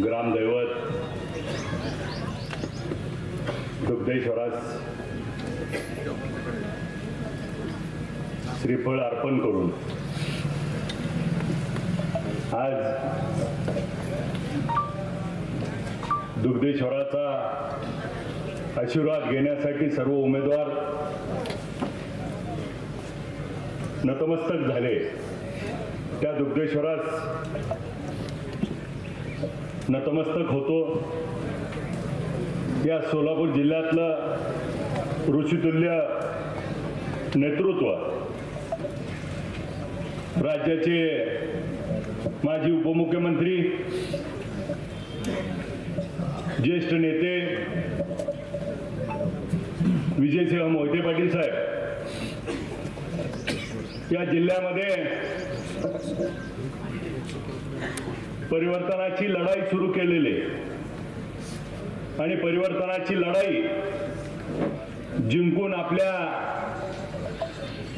ग्रामदैवत दुग्धेश्वरास श्रीफळ अर्पण करून आज दुग्धेश्वराचा आशीर्वाद घेण्यासाठी सर्व उमेदवार नतमस्तक झाले। त्या दुग्धेश्वरास नतमस्तक होतो। या सोलापूर जिल्ह्यातलं ऋषितुल्य नेतृत्व, राज्याचे माजी उपमुख्यमंत्री, ज्येष्ठ नेते विजयसिंह मोहिते पाटील साहेब या जिल्ह्यामध्ये परिवर्तनाची लढाई सुरू केलेली आणि परिवर्तनाची लढाई जिंकून आपल्या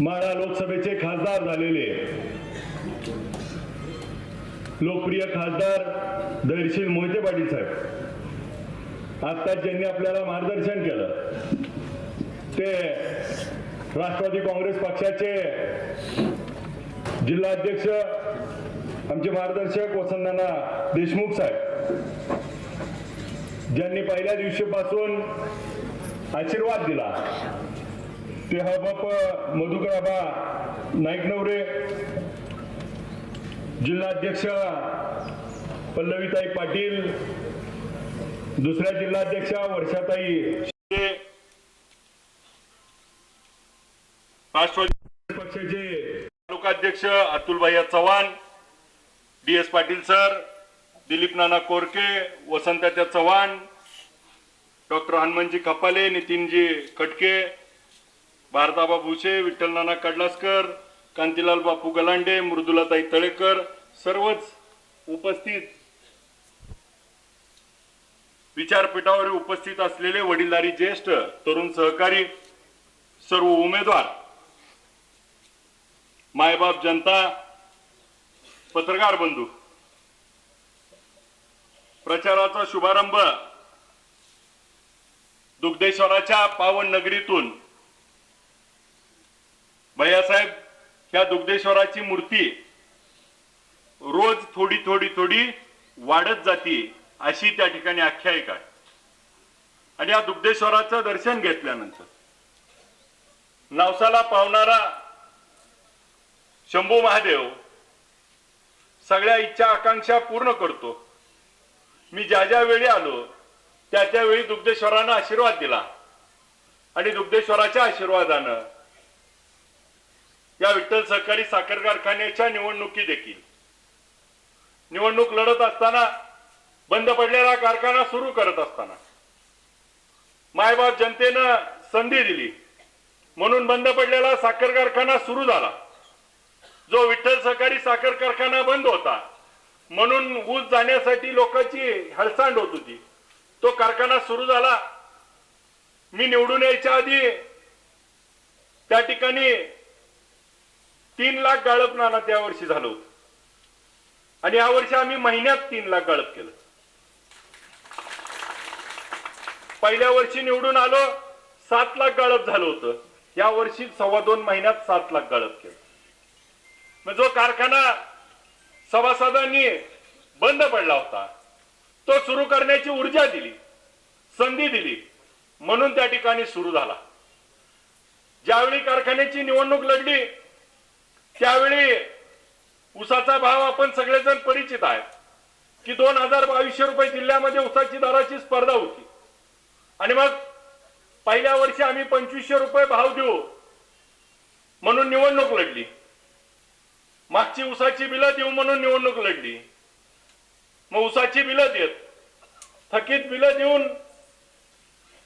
माढा लोकसभेचे खासदार झालेले लोकप्रिय खासदार धैर्यशील मोहिते पाटील साहेब आता ज्यांनी आपल्याला मार्गदर्शन केलं ते राष्ट्रवादी काँग्रेस पक्षाचे जिल्हाध्यक्ष आमचे मार्गदर्शक वसंतनाना देशमुख साहेब, ज्यांनी पहिल्या दिवशीपासून आशीर्वाद दिला ते हबप मधुकराबा नाईकनवरे, जिल्हाध्यक्ष पल्लवीताई पाटील, दुसऱ्या जिल्हाध्यक्षा वर्षाताई शिंदे, राष्ट्रवादी पक्षाचे तालुकाध्यक्ष अतुलभाई चव्हाण, DS पाटील सर, दिलीप नाना कोरके, वसंतात्या चव्हाण, डॉक्टर हनुमंतजी कपाले, नितीनजी खटके, भारताबा भुसे, विठ्ठल नाना कडलासकर, कांतीलाल बापू गलांडे, मृदुलाताई तळेकर, सर्वच उपस्थित विचारपीठावर उपस्थित असलेले वडीलधारी ज्येष्ठ तरुण सहकारी, सर्व उमेदवार, मायबाप जनता, पत्रकार बंधू, प्रचाराचा शुभारंभ दुग्धेश्वराच्या पावन नगरीतून भैयासाहेब, ह्या दुग्धेश्वराची मूर्ती रोज थोडी थोडी थोडी वाढत जाती अशी त्या ठिकाणी आख्यायिका आहे। आणि या दुग्धेश्वराचं दर्शन घेतल्यानंतर नवसाला पावणारा शंभू महादेव सगळ्या इच्छा आकांक्षा पूर्ण करतो। मी ज्या ज्या वेळी आलो त्या त्यावेळी दुग्धेश्वरानं आशीर्वाद दिला आणि दुग्धेश्वराच्या आशीर्वादानं या विठ्ठल सहकारी साखर कारखान्याच्या निवडणुकी देखील निवडणूक लढत असताना, बंद पडलेला कारखाना सुरू करत असताना मायबाप जनतेनं संधी दिली म्हणून बंद पडलेला साखर कारखाना सुरू झाला। जो विठ्ठल सहकारी साखर कारखाना बंद होता म्हणून ऊस जाण्यासाठी लोकांची हळसांड होत होती, तो कारखाना सुरू झाला। मी निवडून यायच्या आधी त्या ठिकाणी 3 लाख गाळप नाना त्या वर्षी झालं होतं आणि या वर्षी आम्ही महिन्यात 3 लाख गाळप केलं। पहिल्या वर्षी निवडून आलो 7 लाख गाळप झालं होतं, या वर्षी 2.25 महिन्यात 7 लाख गाळप केलं। मग जो कारखाना सभासदांनी बंद पडला होता तो सुरू करण्याची ऊर्जा दिली, संधी दिली म्हणून त्या ठिकाणी सुरू झाला। ज्यावेळी कारखान्याची निवडणूक लढली त्यावेळी ऊसाचा भाव आपण सगळेजण परिचित आहेत की 2200 रुपये जिल्ह्यामध्ये ऊसाची दराची स्पर्धा होती आणि मग पहिल्या वर्षी आम्ही 2500 रुपये भाव देऊ म्हणून निवडणूक लढली, मागची ऊसाची बिलं देऊ म्हणून निवडणूक लढली। मग ऊसाची बिलं देत थकीत बिलं देऊन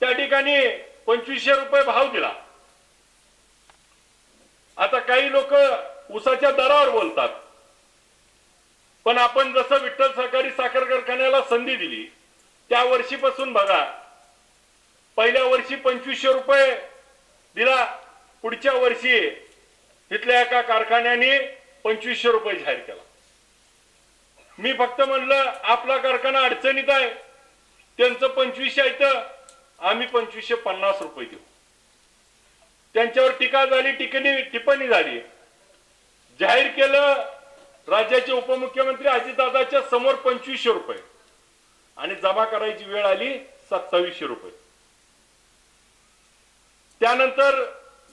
त्या ठिकाणी 2500 रुपये भाव दिला। आता काही लोक ऊसाच्या दरावर बोलतात, पण आपण जसं विठ्ठल सहकारी साखर कारखान्याला संधी दिली त्या वर्षीपासून बघा पहिल्या वर्षी 2500 रुपये दिला, पुढच्या वर्षी इथल्या एका कारखान्याने 2500 रुपये जाहीर केला. मी फक्त म्हणलं आपला कारखाना अडचणीत आहे, त्यांचं 2500 आहे, आम्ही 2550 रुपये देऊ. त्यांच्यावर टीका झाली, टिप्पणी झाली. जाहीर केलं राज्याचे उपमुख्यमंत्री अजितदादाच्या समोर 2500 रुपये आणि जमा करायची वेळ आली 2700 रुपये. त्यानंतर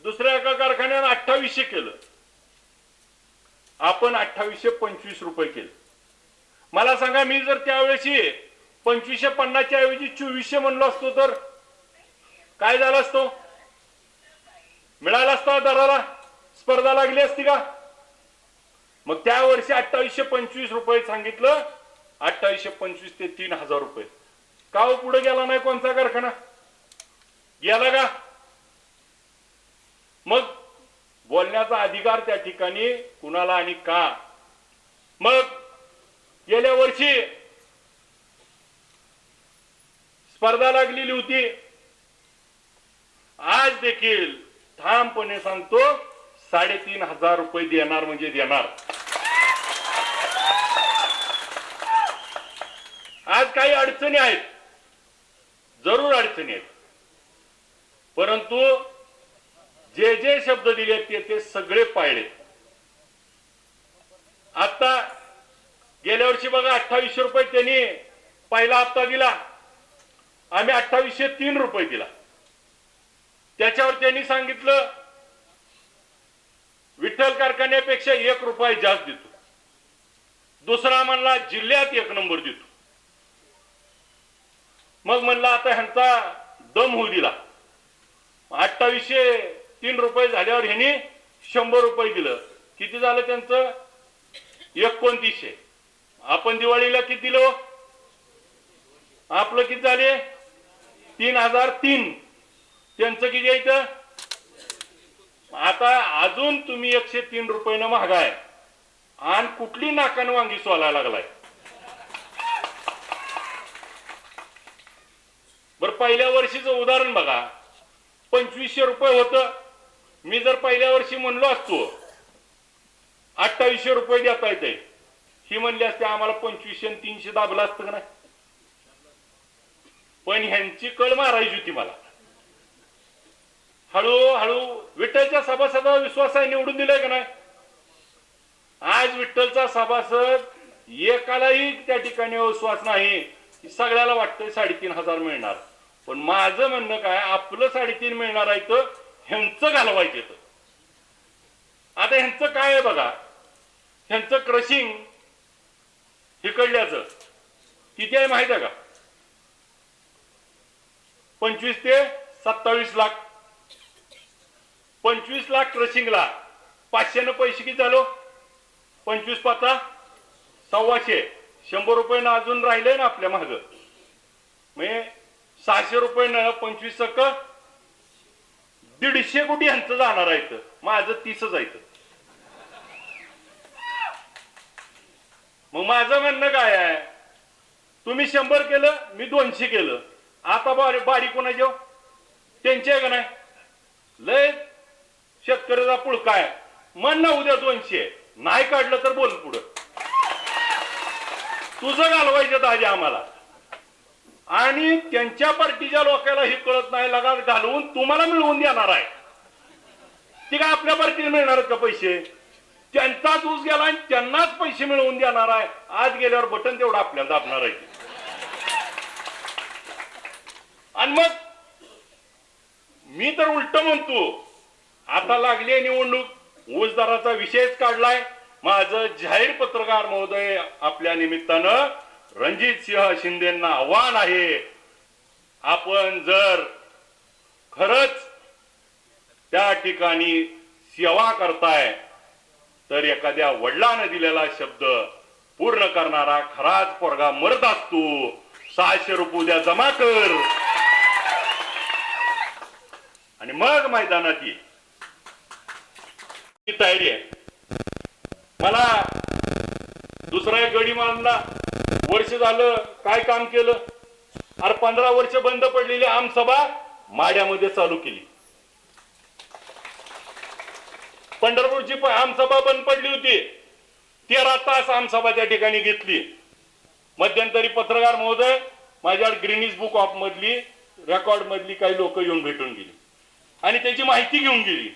दुसऱ्या एका कारखान्याने 2800 केलं, आपण 2825 रुपये केले. मला सांगा, मी जर त्यावेळेशी 2550 च्या ऐवजी 2400 म्हणलो असतो तर काय झालं असतो? मिळाला असता दराला? स्पर्धा लागली असती का? मग त्या वर्षी 2825 रुपये सांगितलं, 2825 ते 3000 रुपये. का हो पुढे गेला नाही कोणता कारखाना? गेला का? मग बोलण्याचा अधिकार त्या ठिकाणी कुणाला आणि का? मग गेल्या वर्षी स्पर्धा लागलेली होती. आज देखील ठामपणे सांगतो, 3500 रुपये देणार म्हणजे देणार. आज काही अडचणी आहेत, जरूर अडचणी आहेत, परंतु जे जे शब्द दिले ते सगळे पाळले. आता गेल्या वर्षी बघा 2800 रुपये त्यांनी पहिला हप्ता दिला, आम्ही 2803 रुपये दिला. त्याच्यावर त्यांनी सांगितलं विठ्ठल कारखान्यापेक्षा 1 रुपया जास्त देतो. दुसरा म्हणला जिल्ह्यात 1 नंबर देतो. मग म्हणला आता ह्यांचा दम होऊ दिला. 2803 रुपये झाल्यावर ह्यांनी 100 रुपये दिलं. किती झालं त्यांचं? 2900. आपण दिवाळीला किती दिलो? आपलं किती झाले? 3003. त्यांचं किती यायचं? आता अजून तुम्ही 103 रुपयानं महागाय आणि कुठली नाकान वांगी सोलायला लागलाय? बर, पहिल्या वर्षीचं उदाहरण बघा, 2500 रुपये होतं. मी जर पहिल्या वर्षी म्हणलो असतो 2800 रुपये देता येते, ही म्हणली असते आम्हाला 2500 आणि 300 दाबलं असतं का नाही? पण ह्यांची कळ मारायची होती मला. हळूहळू विठ्ठलच्या सभासदावर विश्वास आहे, निवडून दिलाय का नाही? आज विठ्ठलचा सभासद एकालाही त्या ठिकाणी विश्वास नाही. सगळ्याला वाटतंय 3500 मिळणार, पण माझं म्हणणं काय, आपलं 3.5 मिळणार आहे तर ह्यांचं घालवायचं. आता ह्यांचं काय आहे बघा, ह्यांचं क्रशिंग इकडल्याचं किती आहे माहित आहे का? 25 ते 27 लाख. 25 लाख क्रशिंगला 500 न पैसे किती झालो? 25 पाचा 125. 100 रुपये ना अजून राहिले ना आपल्या माग. म्हणजे 600 रुपये न 25 सक 150 कोटी ह्यांचं जाणार आहे. माझं 30 जायचं. मग माझं म्हणणं काय आहे, तुम्ही 100 केलं, मी 200 केलं. आता बारी कोणाच्या? त्यांचे आहे का नाही? लय शेतकऱ्याचा पुळका आहे. म्हण ना उद्या 200 नाही काढलं तर बोल पुढं. तुझं घालवायचं आधी आम्हाला. आणि त्यांच्या पार्टीच्या लोकांना हे कळत नाही, लगात घालवून तुम्हाला मिळवून देणार आहे. ती काय आपल्या पार्टीला मिळणार का पैसे? त्यांचाच ऊस गेला आणि त्यांनाच पैसे मिळवून देणार आहे. आज गेल्यावर बटन तेवढं आपल्याला दाबणार आहे. आणि मग मी तर उलट म्हणतो, आता लागली निवडणूक, ऊस दराचा विषयच काढलाय. माझं जाहीर पत्रकार महोदय आपल्या निमित्तानं रणजित सिंह शिंदेंना आव्हान आहे, आपण जर खरंच त्या ठिकाणी सेवा करताय तर एखाद्या वडिलांना दिलेला शब्द पूर्ण करणारा खराच पोरगा मरत असतो. 600 रुपये उद्या जमा कर आणि मग मैदानात ये. तयारी आहे. मला दुसरा एक गडी मानला, वर्ष झालं काय काम केलं? अरे 15 वर्ष बंद पडलेली आमसभा माड्यामध्ये चालू केली. पंढरपूरची आमसभा बंद पडली होती, 13 तास आमसभा त्या ठिकाणी घेतली. मध्यंतरी पत्रकार महोदय माझ्याकडे ग्रीनिस बुक ऑफ मधली रेकॉर्ड मधली काही लोक येऊन भेटून गेली आणि त्याची माहिती घेऊन गेली.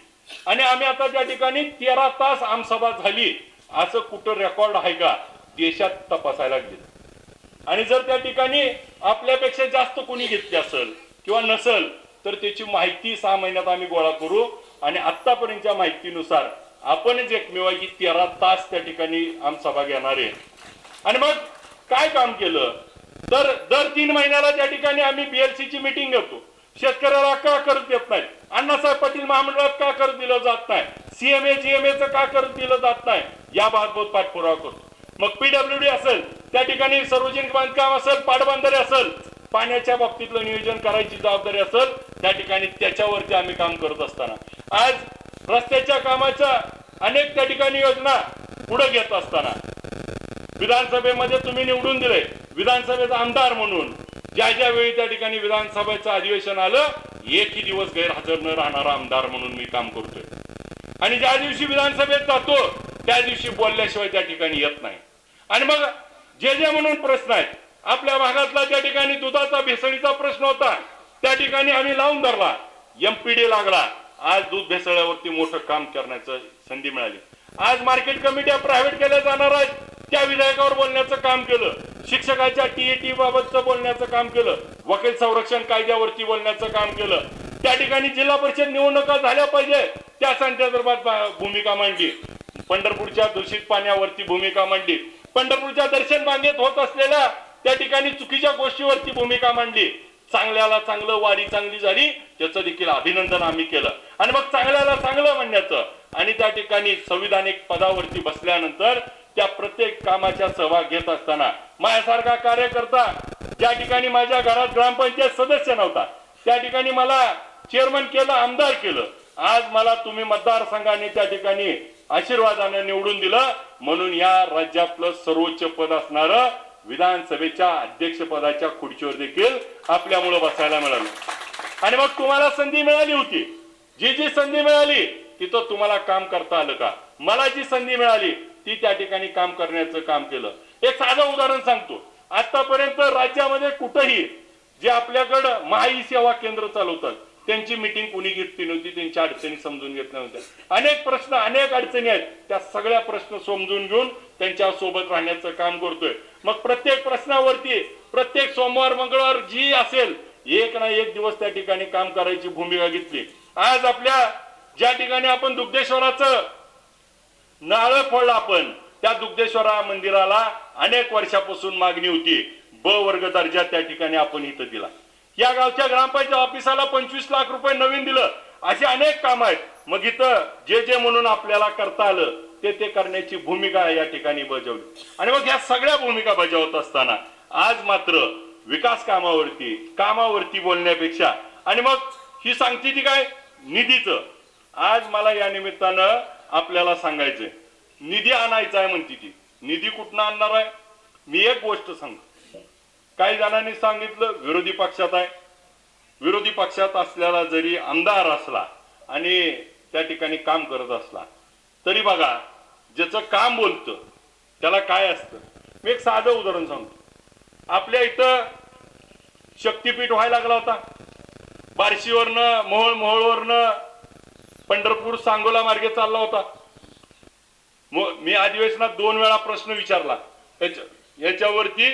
आणि आम्ही आता त्या ठिकाणी 13 तास आमसभा झाली असं कुठं रेकॉर्ड आहे का देशात तपासायला लागले. आणि जर त्या ठिकाणी आपल्यापेक्षा जास्त कोणी घेतली असेल किंवा नसेल तर त्याची माहिती 6 महिन्यात आम्ही गोळा करू. आणि आतापर्यंतच्या माहितीनुसार आपणच एकमेव की 13 तास त्या ठिकाणी आमसभा घेणार आहे. आणि मग काय काम केलं तर दर 3 महिन्याला त्या ठिकाणी आम्ही BLC ची मीटिंग घेतो. शेतकऱ्याला का कर्ज देत नाही, अण्णासाहेब पाटील महामंडळात का कर्ज दिलं जात नाही, CMA GMA चं का कर्ज दिलं जात नाही, या बाबत पाठपुरावा करतो. मग PWD असेल, त्या ठिकाणी सार्वजनिक बांधकाम असेल, पाटबंधारे असेल, पाण्याच्या बाबतीतलं नियोजन करायची जबाबदारी असेल, त्या ठिकाणी त्याच्यावरती आम्ही काम करत असताना आज रस्त्याच्या कामाच्या अनेक त्या ठिकाणी योजना पुढे घेत असताना विधानसभेमध्ये तुम्ही निवडून दिले विधानसभेचा आमदार म्हणून. ज्या ज्या वेळी त्या ठिकाणी विधानसभेचं अधिवेशन आलं एकही दिवस गैरहजर न राहणारा आमदार म्हणून मी काम करतोय. आणि ज्या दिवशी विधानसभेत जातो त्या दिवशी बोलल्याशिवाय त्या ठिकाणी येत नाही. आणि मग जे जे म्हणून प्रश्न आहेत आपल्या भागातला त्या ठिकाणी दुधाचा भेसळीचा प्रश्न होता, त्या ठिकाणी आम्ही लावून धरला. MPD लागला. आज दूध भेसळ्यावरती मोठं काम करण्याचं संधी मिळाली. आज मार्केट कमिट्या प्रायव्हेट केल्या जाणार आहेत, त्या विधेयकावर बोलण्याचं काम केलं. शिक्षकाच्या TET बाबतचं बोलण्याचं काम केलं. वकील संरक्षण कायद्यावरती बोलण्याचं काम केलं. त्या ठिकाणी जिल्हा परिषद निवडणुका झाल्या पाहिजे त्या संदर्भात भूमिका मांडली. पंढरपूरच्या दूषित पाण्यावरती भूमिका मांडली. पंढरपूरच्या दर्शन बांगेत होत असलेल्या त्या ठिकाणी चुकीच्या गोष्टीवरती भूमिका मांडली. चांगल्याला चांगलं, वारी चांगली झाली त्याचं देखील अभिनंदन आम्ही केलं. आणि मग चांगल्याला चांगलं म्हणण्याचं आणि त्या ठिकाणी संविधानिक पदावरती बसल्यानंतर त्या प्रत्येक कामाच्या सहभाग घेत असताना माझ्यासारखा कार्यकर्ता ज्या ठिकाणी माझ्या घरात ग्रामपंचायत सदस्य नव्हता त्या ठिकाणी मला चेअरमन केलं, आमदार केलं. आज मला तुम्ही मतदारसंघाने त्या ठिकाणी आशीर्वादाने निवडून दिलं. म्हणून या राज्यातलं सर्वोच्च पद असणारं विधानसभेच्या अध्यक्षपदाच्या खुर्चीवर देखील आपल्यामुळे बसायला मिळालं. आणि मग तुम्हाला संधी मिळाली होती, जी संधी मिळाली तिथं तुम्हाला काम करता आलं का? मला जी संधी मिळाली ती त्या ठिकाणी काम करण्याचं काम केलं. एक साधं उदाहरण सांगतो. आतापर्यंत राज्यामध्ये कुठेही जे आपल्याकडं महाई सेवा केंद्र चालवतात त्यांची मीटिंग कुणी घेतली नव्हती, त्यांच्या अडचणी समजून घेतल्या नव्हत्या. अनेक प्रश्न, अनेक अडचणी आहेत, त्या सगळ्या प्रश्न समजून घेऊन त्यांच्या सोबत राहण्याचं काम करतोय. मग प्रत्येक प्रश्नावरती प्रत्येक सोमवार मंगळवार जी असेल एक ना एक दिवस त्या ठिकाणी काम करायची भूमिका घेतली. आज आपल्या ज्या ठिकाणी आपण दुग्धेश्वराचं नारळ फोडला, आपण त्या दुग्धेश्वरा मंदिराला अनेक वर्षापासून मागणी होती. ब वर्ग दर्जा त्या ठिकाणी आपण इथं दिला. या गावच्या ग्रामपंचायत ऑफिसाला 25 लाख रुपये नवीन दिलं. अशी अनेक काम आहेत. मग इथं जे म्हणून आपल्याला करता आलं ते करण्याची भूमिका या ठिकाणी बजावली. आणि मग या सगळ्या भूमिका बजावत असताना आज मात्र विकास कामावरती बोलण्यापेक्षा आणि मग ही सांगते ती काय निधीचं. आज मला या निमित्तानं आपल्याला सांगायचंय, निधी आणायचा आहे म्हणते ती. निधी कुठनं आणणार आहे? मी एक गोष्ट सांगतो. काही जणांनी सांगितलं विरोधी पक्षात आहे. विरोधी पक्षात असलेला जरी आमदार असला आणि त्या ठिकाणी काम करत असला तरी बघा ज्याचं काम बोलतं त्याला काय असतं. मी एक साधं उदाहरण सांगतो. आपल्या इथं शक्तीपीठ व्हायला लागला होता. बार्शीवरनं मोहोळवरनं पंढरपूर सांगोला मार्गे चालला होता. मी अधिवेशनात 2 वेळा प्रश्न विचारला याच्यावरती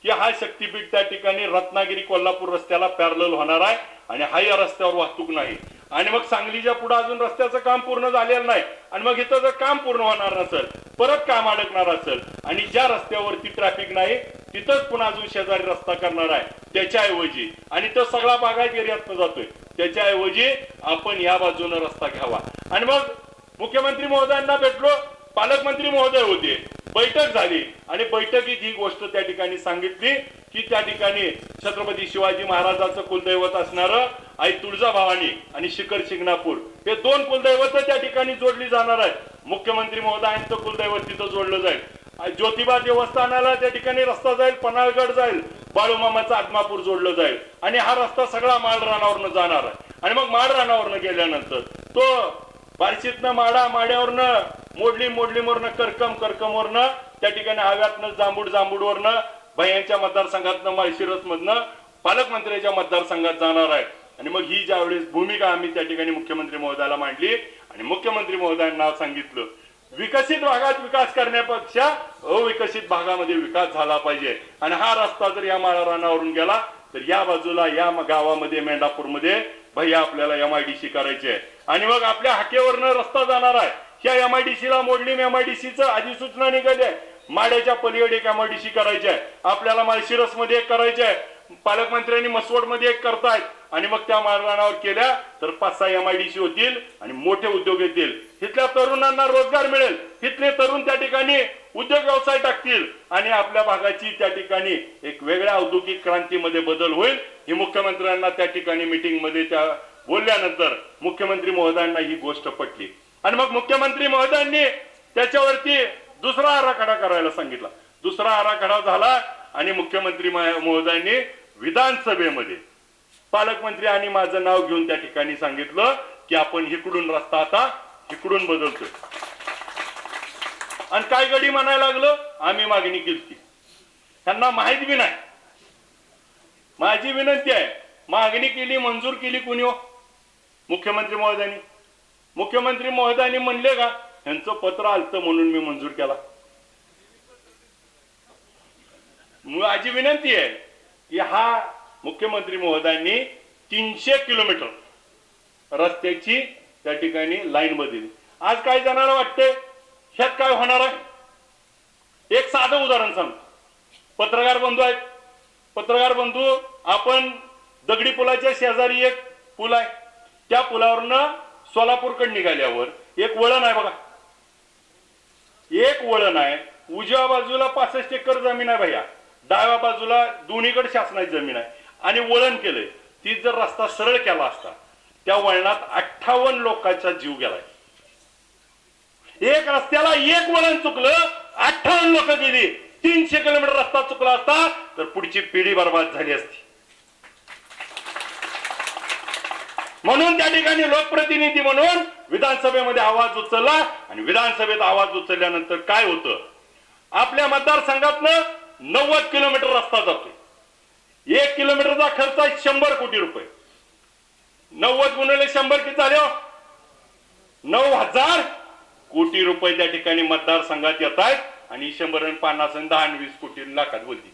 की हा शक्तीपीठ त्या ठिकाणी रत्नागिरी कोल्हापूर रस्त्याला पॅरलल होणार आहे आणि हा या रस्त्यावर वाहतूक नाही. आणि मग सांगलीच्या पुढे अजून रस्त्याचं काम पूर्ण झालेलं नाही आणि मग इथं जर काम पूर्ण होणार नसेल, परत काम अडकणार असेल आणि ज्या रस्त्यावरती ट्रॅफिक नाही तिथंच पुन्हा अजून शेजारी रस्ता करणार आहे, त्याच्याऐवजी आणि तो सगळा बागायत एरियातनं जातोय, त्याच्याऐवजी आपण या बाजूने रस्ता घ्यावा. आणि मग मुख्यमंत्री महोदयांना भेटलो, पालकमंत्री महोदय होते, बैठक झाली आणि बैठकीत ही गोष्ट त्या ठिकाणी सांगितली की त्या ठिकाणी छत्रपती शिवाजी महाराजांचं कुलदैवत असणारं आई तुळजाभवानी आणि शिखर शिंगणापूर हे 2 कुलदैवत त्या ठिकाणी जोडली जाणार आहेत. मुख्यमंत्री महोदयांचं कुलदैवत तिथं जोडलं जाईल. ज्योतिबा देवस्थानाला त्या ठिकाणी रस्ता जाईल, पन्हाळगड जाईल, बाळूमामाचं आदमापूर जोडलं जाईल आणि हा रस्ता सगळा माळरानावरनं जाणार आहे. आणि मग माळरानावरनं गेल्यानंतर तो बार्शीतनं माड्यावरनं मोडलीमोरनं करकमवरनं त्या ठिकाणी हव्यातनं जांबूडवरनं भैयांच्या मतदारसंघातनं माळशिरस मधनं पालकमंत्र्याच्या मतदारसंघात जाणार आहे. आणि मग ही ज्यावेळेस भूमिका आम्ही त्या ठिकाणी मुख्यमंत्री महोदयाला मांडली आणि मुख्यमंत्री महोदयांना सांगितलं विकसित भागात विकास करण्यापेक्षा अविकसित भागामध्ये विकास झाला पाहिजे. आणि हा रस्ता जर या माळरानावरून गेला तर या बाजूला या गावामध्ये मेंढापूरमध्ये भैया आपल्याला MIDC करायचे आहे. आणि मग आपल्या हाकेवरनं रस्ता जाणार आहे. ह्या MIDCला मोडलीम MIDCचं अधिसूचना निघाली आहे. माड्याच्या पलीकडे एक MIDC करायचे आहे. आपल्याला माळशिरस मध्ये एक करायचे आहे. पालकमंत्र्यांनी मसवड मध्ये एक करतायत. आणि मग त्या माळरानावर केल्या तर 5-6 MIDC होतील आणि मोठे उद्योग येतील. इथल्या तरुणांना रोजगार मिळेल. इथले तरुण त्या ठिकाणी उद्योग व्यवसाय टाकतील आणि आपल्या भागाची त्या ठिकाणी एक वेगळ्या औद्योगिक क्रांतीमध्ये बदल होईल. ही मुख्यमंत्र्यांना त्या ठिकाणी मीटिंग मध्ये त्या बोलल्यानंतर मुख्यमंत्री महोदयांना ही गोष्ट पटली. आणि मग मुख्यमंत्री महोदयांनी त्याच्यावरती दुसरा आराखडा करायला सांगितला. दुसरा आराखडा झाला आणि मुख्यमंत्री महोदयांनी विधानसभेमध्ये पालकमंत्री आणि माझं नाव घेऊन त्या ठिकाणी सांगितलं की आपण इकडून रस्ता आता इकडून बदलतोय. आणि काय गडी म्हणायला लागलं आम्ही मागणी केली. त्यांना माहित बी नाही. माझी विनंती आहे मागणी केली मंजूर केली कुणी हो? मुख्यमंत्री महोदयांनी. मुख्यमंत्री महोदयांनी म्हणले का यांचं पत्र आलतं म्हणून मी मंजूर केला? माझी विनंती आहे की हा मुख्यमंत्री महोदयांनी 300 किलोमीटर रस्त्याची त्या ठिकाणी लाईन बदलली. आज काय जणांना वाटतंय ह्यात काय होणार आहे? एक साधं उदाहरण सांगतो. पत्रकार बंधू आहेत. पत्रकार बंधू आपण दगडी पुलाच्या शेजारी एक पूल आहे. त्या पुलावरनं सोलापूरकडे निघाल्यावर एक वळण आहे बघा. एक वळण आहे. उजव्या बाजूला 65 एकर जमीन आहे भैया. डाव्या बाजूला दोन्हीकडे शासनाची जमीन आहे. आणि वळण केलंय. ती जर रस्ता सरळ केला असता त्या वळणात 58 लोकांचा जीव गेलाय. एक रस्त्याला एक वळण चुकलं 58 लोक गेली. 300 किलोमीटर रस्ता चुकला असता तर पुढची पिढी बर्बाद झाली असती. म्हणून त्या ठिकाणी लोकप्रतिनिधी म्हणून विधानसभेमध्ये आवाज उचलला. आणि विधानसभेत आवाज उचलल्यानंतर काय होतं? आपल्या मतदारसंघातनं 90 किलोमीटर रस्ता जातोय. 1 किलोमीटरचा खर्च आहे 100 कोटी रुपये. 90 गुणिले 100 किती झाले? 9,000 कोटी रुपये त्या ठिकाणी मतदारसंघात येत आहेत. आणि 100 आणि 50 आणि 10 आणि 20 कोटी लाखात बोलती.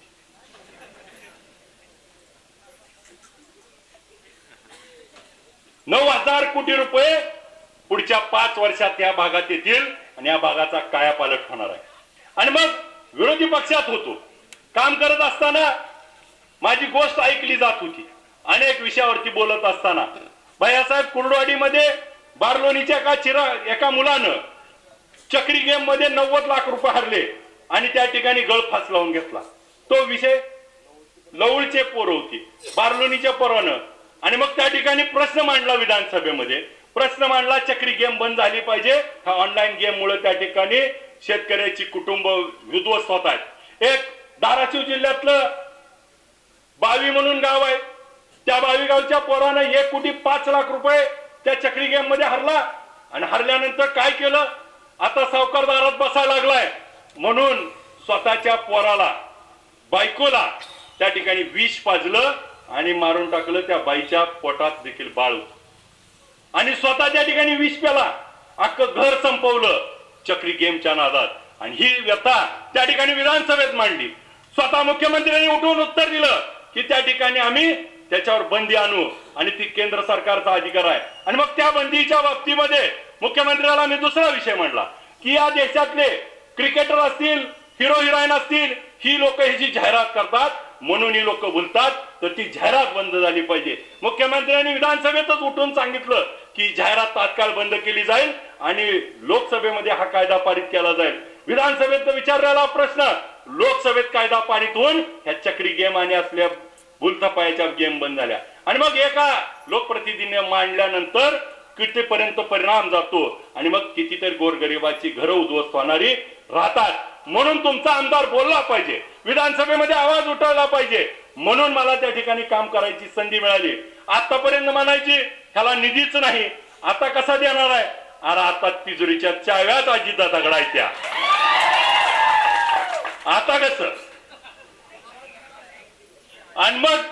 9,000 कोटी रुपये पुढच्या 5 वर्षात या भागात येतील आणि या भागाचा कायापालट होणार आहे. आणि मग विरोधी पक्षात होतो. काम करत असताना माझी गोष्ट ऐकली जात होती. अनेक विषयावरती बोलत असताना भैयासाहेब कुर्डवाडीमध्ये बारलोणीच्या एका मुलानं चक्री गेम मध्ये 90 लाख रुपये हरले आणि त्या ठिकाणी गळफास लावून घेतला. तो विषय लवळचे पोर होती बारलोणीच्या पोरानं. आणि मग त्या ठिकाणी प्रश्न मांडला विधानसभेमध्ये. प्रश्न मांडला चक्री गेम बंद झाली पाहिजे. हा ऑनलाईन गेम मुळे त्या ठिकाणी शेतकऱ्याची कुटुंब विध्वस्त होत आहेत. एक धाराशिव जिल्ह्यातलं बावी म्हणून गाव आहे. त्या बावी गावच्या पोरानं 1 कोटी 5 लाख रुपये त्या चक्री गेम मध्ये हरला. आणि हरल्यानंतर काय केलं? आता सावकारदारात बसायला लागलाय म्हणून स्वतःच्या पोराला बायकोला त्या ठिकाणी विष पाजलं आणि मारून टाकलं. त्या बाईच्या पोटात देखील बाळ होतं आणि स्वतः त्या ठिकाणी विष प्याला. अख्खं घर संपवलं चक्री गेमच्या नादात. आणि ही व्यथा त्या ठिकाणी विधानसभेत मांडली. स्वतः मुख्यमंत्र्यांनी उठून उत्तर दिलं की त्या ठिकाणी आम्ही त्याच्यावर बंदी आणू आणि ती केंद्र सरकारचा अधिकार आहे. आणि मग त्या बंदीच्या बाबतीमध्ये मुख्यमंत्र्याला मी दुसरा विषय मांडला की या देशातले क्रिकेटर असतील, हिरो हिरोईन असतील, ही लोक ह्याची जाहिरात करतात म्हणून ही लोक बोलतात तर ती जाहिरात बंद झाली पाहिजे. मुख्यमंत्र्यांनी विधानसभेतच उठून सांगितलं की जाहिरात तात्काळ बंद केली जाईल आणि लोकसभेमध्ये हा कायदा पारित केला जाईल. विधानसभेत विचारलेला प्रश्न लोकसभेत कायदा पारित होऊन ह्या चक्री गेम आणि असल्या भूलथापायाच्या गेम बंद झाल्या. आणि मग एका लोकप्रतिनिधीने मांडल्यानंतर कितीपर्यंत परिणाम जातो आणि मग कितीतरी गोरगरिबाची घरं उद्ध्वस्त होणारी राहतात. म्हणून तुमचा आमदार बोलला पाहिजे, विधानसभेमध्ये आवाज उठवला पाहिजे. म्हणून मला त्या ठिकाणी काम करायची संधी मिळाली. आतापर्यंत म्हणायची ह्याला निधीच नाही, आता कसा देणार आहे? अरे आता तिजोरीच्या चाव्यात अजिता दगडायच्या, आता कस? आणि मग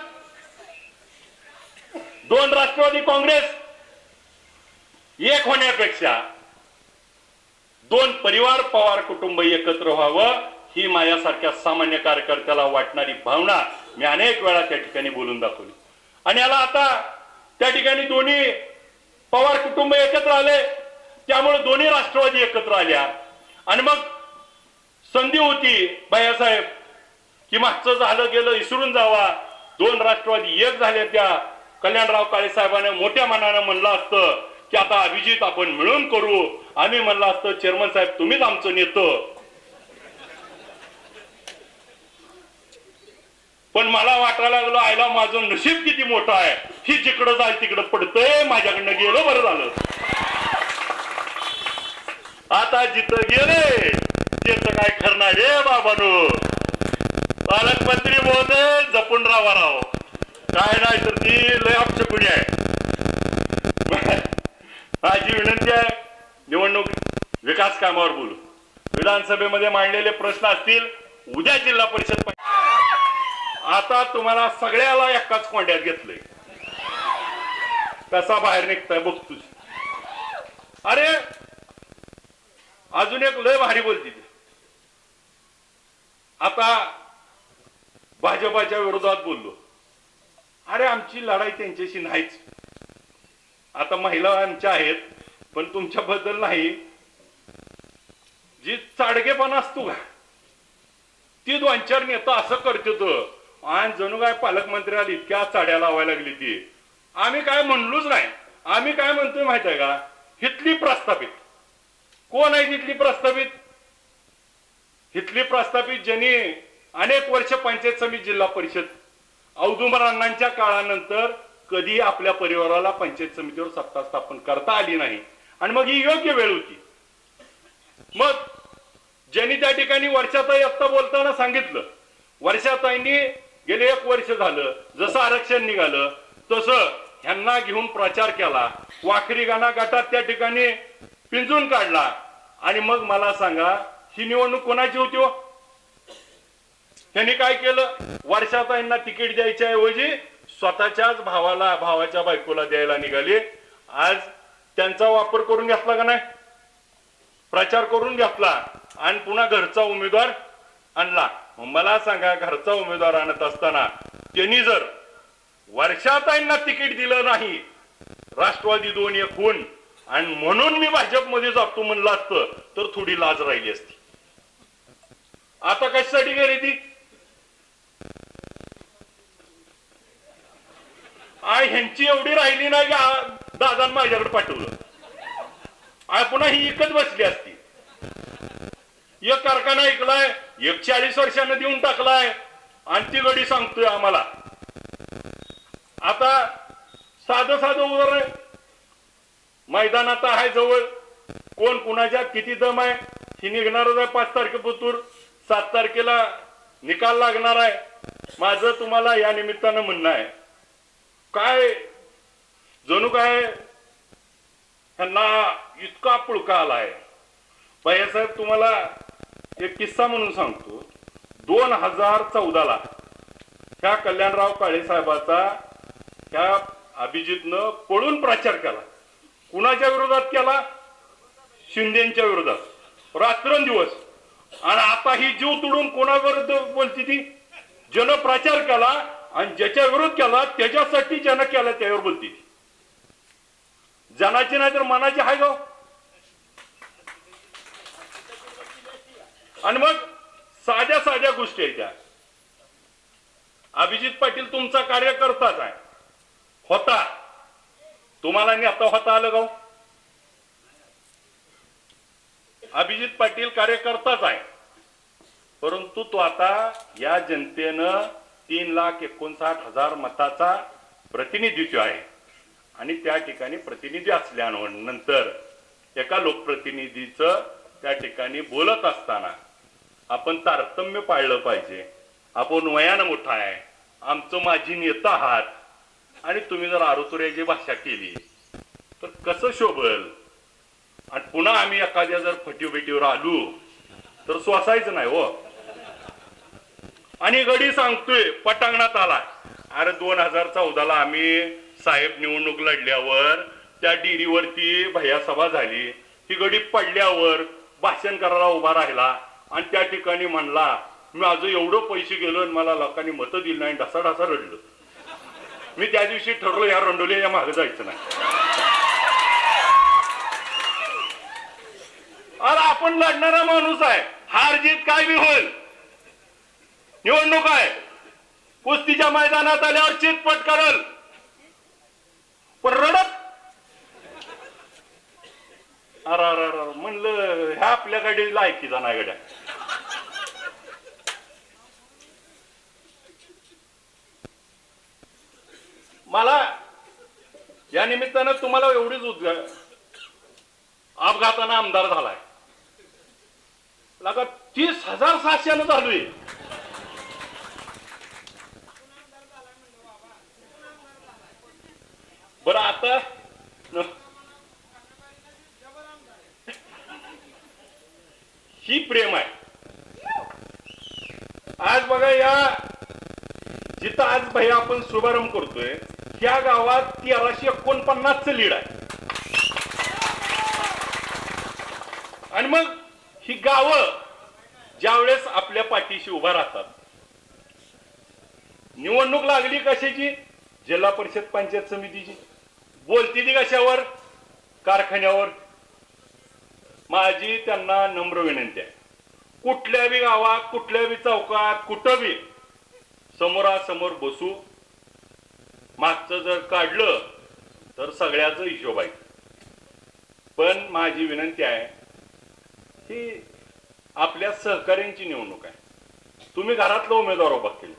दोन राष्ट्रवादी काँग्रेस एक होण्यापेक्षा दोन परिवार पवार कुटुंब एकत्र व्हावं ही माझ्यासारख्या सामान्य कार्यकर्त्याला वाटणारी भावना मी अनेक वेळा त्या ठिकाणी बोलून दाखवली. आणि याला आता त्या ठिकाणी दोन्ही पवार कुटुंब एकत्र आले, त्यामुळे दोन्ही राष्ट्रवादी एकत्र आल्या. आणि मग संधी होती भैयासाहेब की मागचं झालं गेलं विसरून जावा, दोन राष्ट्रवादी एक झाल्या. त्या कल्याणराव काळे साहेबांनी मोठ्या मनानं म्हणलं असतं की आता अभिजित आपण मिळून करू, आम्ही म्हणलं असतं चेअरमन साहेब तुम्हीच आमचं नेतं. पण मला वाटायला लागलं आयला माझं नशीब किती मोठं आहे, ही जिकडं जाय तिकडं पडतंय, माझ्याकडनं गेलो बरं झालं. आता जिथं गेले त्याच काय करणार रे बाबानो. पालकमंत्री महोदय जपून राहा राव, काय नाही तर ती लय अपशकुनी आहे. माझी विनंती आहे निवडणूक विकास कामावर बोलू. विधानसभेमध्ये मांडलेले प्रश्न असतील, उद्या जिल्हा परिषद. आता तुम्हाला सगळ्याला एकाच कोंड्यात घेतलंय, कसा बाहेर निघताय बघतोस. अरे अजून एक लय भारी बोलती ती. आता भाजपाच्या विरोधात बोललो, अरे आमची लढाई त्यांच्याशी नाहीच. आता महिला आमच्या आहेत पण तुमच्याबद्दल नाही. जी चाडगेपणा असतो का ती दोन चार नेता असं करते आणि जणू काय पालकमंत्र्याला इतक्या चाड्या लावायला लागली ती. आम्ही काय म्हणलोच नाही. आम्ही काय म्हणतोय माहित आहे का, हितली प्रस्थापित कोण आहे? तिथली प्रस्थापित, हितली प्रस्थापित ज्यांनी अनेक वर्ष पंचायत समिती जिल्हा परिषद औदुंबर अण्णांच्या काळानंतर कधी आपल्या परिवाराला पंचायत समितीवर सत्ता स्थापन करता आली नाही. आणि मग ही योग्य वेळ होती. मग ज्यांनी त्या ठिकाणी वर्षाताई आत्ता बोलताना सांगितलं, वर्षाताईंनी गेले 1 वर्ष झालं जसं आरक्षण निघालं तसं ह्यांना घेऊन प्रचार केला, वाखरी गाणा गटात त्या ठिकाणी पिंजून काढला. आणि मग मला सांगा ही निवडणूक कोणाची होती हो? त्यांनी काय केलं, वर्षाताईंना तिकीट द्यायच्या ऐवजी स्वतःच्याच भावाच्या बायकोला द्यायला निघाले. आज त्यांचा वापर करून घेतला का नाही, प्रचार करून घेतला आणि पुन्हा घरचा उमेदवार आणला. मला सांगा घरचा उमेदवार आणत असताना त्यांनी जर वर्षाताईंना तिकीट दिलं नाही, राष्ट्रवादी 2-1 होऊन आणि म्हणून मी भाजपमध्ये जातो म्हणलं असतं तर थोडी लाज राहिली असती. आता कशासाठी गेली ती? ह्यांची एवढी राहिली नाही की दादान माझ्याकडे पाठवलं, पुन्हा ही एकच बसली असती. एक कारखाना ऐकलाय 140 वर्षांना देऊन टाकलाय आणि ती गडी सांगतोय आम्हाला. आता साधं उदाहरण, मैदानात आहे जवळ, कोण कुणाच्या किती दम आहे ही निघणारच आहे. 5 तारखेपासून 7 तारखेला निकाल लागणार आहे. माझं तुम्हाला या निमित्तानं म्हणणं आहे, काय जणू काय ह्यांना इतका पुळका आलाय. भैयासाहेब तुम्हाला एक किस्सा म्हणून सांगतो. 2014ला ह्या कल्याणराव काळे साहेबाचा ह्या अभिजितनं पळून प्रचार केला. कुणाच्या विरोधात केला? शिंदेच्या विरोधात, रात्रंदिवस. आणि आता ही जीव तोडून कोणाविरुद्ध बोलती ती? ज्यानं प्रचार केला आणि ज्याच्या विरोध केला त्याच्यासाठी ज्यानं केला त्यावर बोलती ती. जनाची नाही तर मनाची हाय गाव. आणि मग साध्या गोष्टी आहेत त्या. अभिजित पाटील तुमचा कार्यकर्ताच आहे, होता. तुम्हाला आता होता आलं गाव. अभिजित पाटील कार्यकर्ताच आहे, परंतु तो आता या जनतेनं 3,59,000 मताचा प्रतिनिधित्व आहे. आणि त्या ठिकाणी प्रतिनिधी असल्यानंतर एका लोकप्रतिनिधीचं त्या ठिकाणी बोलत असताना आपण तारतम्य पाळलं पाहिजे. आपण वयानं मोठा आहे, आमचं माझी नेता आहात आणि तुम्ही जर आरोतुऱ्याची भाषा केली तर कसं शोभल? आणि पुन्हा आम्ही एखाद्या जर फटीबेटीवर आलो तर सोसायचं नाही हो. आणि गडी सांगतोय पटांगणात आला, अरे 2014 आम्ही साहेब निवडणूक लढल्यावर त्या डिरीवरती भैया सभा झाली, ही गडी पडल्यावर भाषण करायला उभा राहिला आणि त्या ठिकाणी म्हणला माझं एवढं पैसे गेलो आणि मला लोकांनी मतं दिली नाही, ढसाढसा रडलं. मी त्या दिवशी ठरलो या रंडोलीच्या मागे जायचं नाही. अरे आपण लढणारा माणूस आहे, हार जीत काय बी होईल, निवडणूक आहे. कुस्तीच्या मैदानात आल्यावर चितपट करल पण रडत. अरे म्हणलं ह्या आपल्याकडे लायकीचा नाही गड्या. मला या निमित्तानं तुम्हाला एवढीच अपघातानं आमदार झालाय लगा 30,700 झालोय. बरं आता ही प्रेम आहे. आज बघा या जिथं आज भैया आपण शुभारंभ करतोय त्या गावात 1349चं लीड आहे. आणि मग ही गावं ज्यावेळेस आपल्या पाठीशी उभा राहतात, निवडणूक लागली कशाची? जिल्हा परिषद पंचायत समितीची. बोलती ती कशावर? कारखान्यावर. माझी त्यांना नम्र विनंती आहे, कुठल्या बी गावात कुठल्या बी चौकात कुठं बी समोरासमोर बसू. मागचं जर काढलं तर सगळ्याच हिशोब आहे. पण माझी विनंती आहे की आपल्या सहकार्यांची निवडणूक आहे. तुम्ही घरातला उमेदवार उभा केला,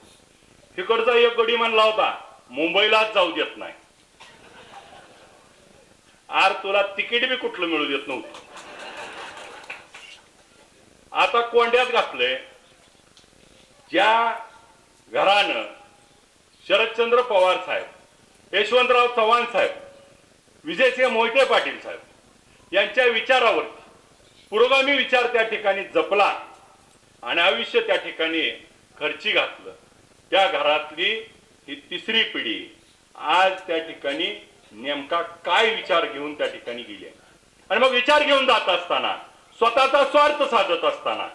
तिकडचा एक गडी म्हणला होता मुंबईलाच जाऊ देत नाही, आर तुला तिकीट बी कुठलं मिळू देत नव्हतं. आता कोंड्यात घातलंय. ज्या घरानं शरदचंद्र पवार साहेब, यशवंतराव चव्हाण साहेब, विजयसिंह मोहिते पाटील साहेब यांच्या विचारावरती पुरोगामी विचार त्या ठिकाणी जपला आणि आयुष्य त्या ठिकाणी खर्ची घातलं, त्या घरातली ही तिसरी पिढी आज त्या ठिकाणी नेमका काय विचार घेऊन त्या ठिकाणी गेली. आणि मग विचार घेऊन जात असताना स्वतःचा स्वार्थ साधत असताना